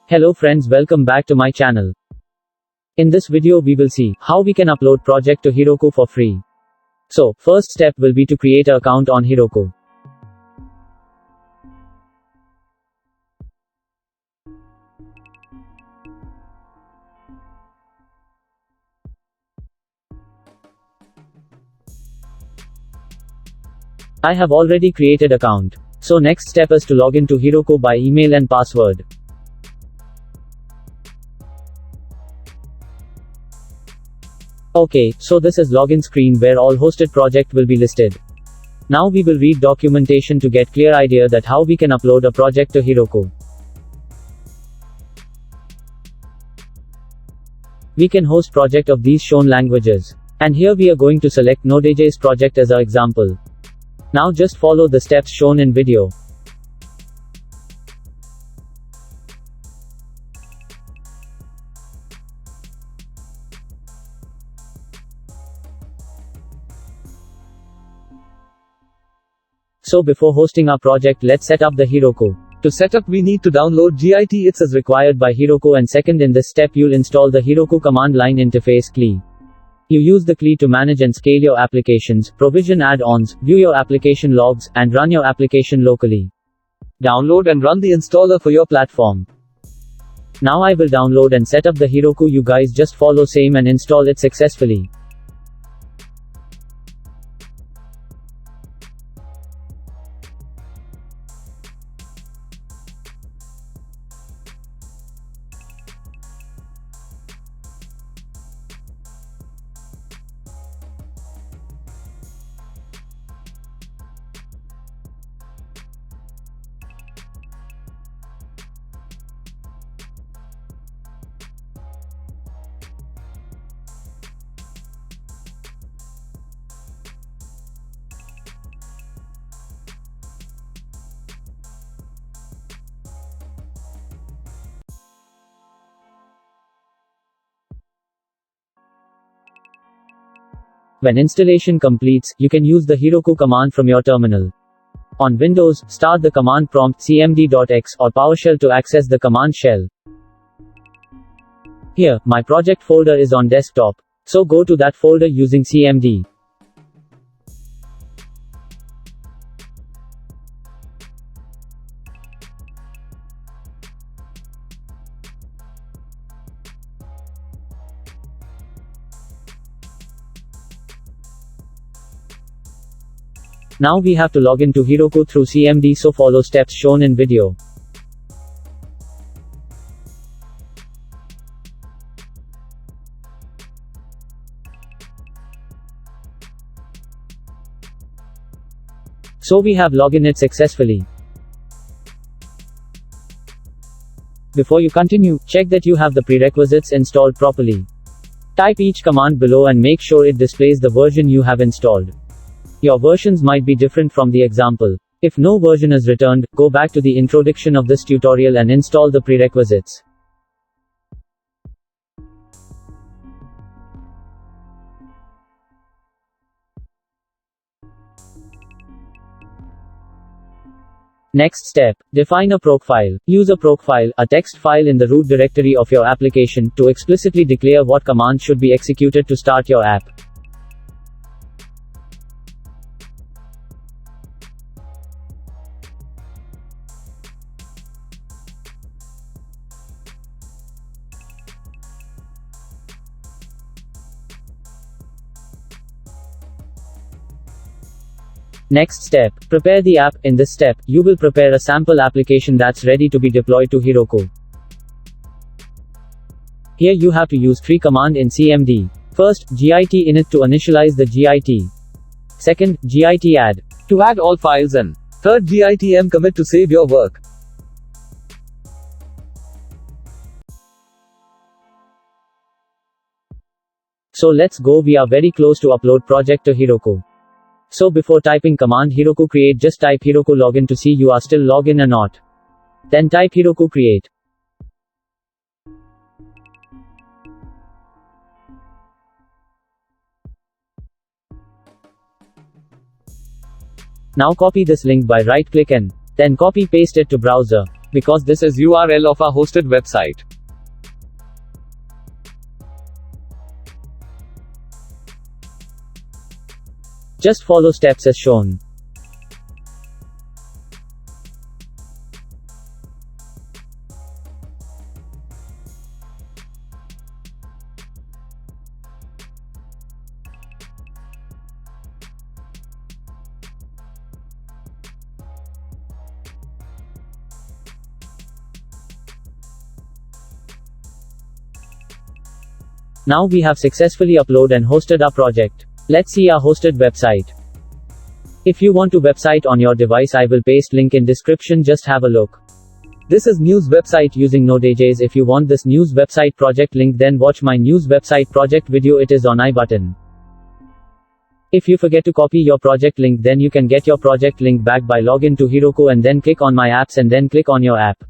Hello friends, welcome back to my channel. In this video we will see how we can upload project to Heroku for free. So, first step will be to create an account on Heroku. I have already created account. So next step is to log in to Heroku by email and password. Okay, so this is login screen where all hosted project will be listed. Now we will read documentation to get clear idea that how we can upload a project to Heroku. We can host project of these shown languages. And here we are going to select Node.js project as our example. Now just follow the steps shown in video. So before hosting our project, let's set up the Heroku. To set up we need to download Git. It's as required by Heroku, and second in this step you'll install the Heroku command line interface CLI. You use the CLI to manage and scale your applications, provision add-ons, view your application logs, and run your application locally. Download and run the installer for your platform. Now I will download and set up the Heroku. You guys just follow same and install it successfully. When installation completes, you can use the Heroku command from your terminal. On Windows, start the command prompt cmd.x or PowerShell to access the command shell. Here, my project folder is on desktop. So go to that folder using cmd. Now we have to log into Heroku through cmd, so follow steps shown in video. So we have logged in it successfully. Before you continue, check that you have the prerequisites installed properly. Type each command below and make sure it displays the version you have installed. Your versions might be different from the example. If no version is returned, go back to the introduction of this tutorial and install the prerequisites. Next step. Define a proc file. Use a proc file, a text file in the root directory of your application, to explicitly declare what command should be executed to start your app. Next step. Prepare the app. In this step, you will prepare a sample application that's ready to be deployed to Heroku. Here you have to use three commands in cmd. First, git init to initialize the git. Second, git add to add all files, and third, gitm commit to save your work. So let's go. We are very close to upload project to Heroku. So before typing command Heroku create, just type Heroku login to see you are still logged in or not. Then type Heroku create. Now copy this link by right click and then copy paste it to browser. because this is URL of our hosted website. Just follow steps as shown. Now we have successfully uploaded and hosted our project. Let's see our hosted website. If you want to website on your device, I will paste link in description, just have a look. This is news website using Node.js. If you want this news website project link, then watch my news website project video, it is on I button. If you forget to copy your project link, then you can get your project link back by login to Heroku and then click on my apps and then click on your app.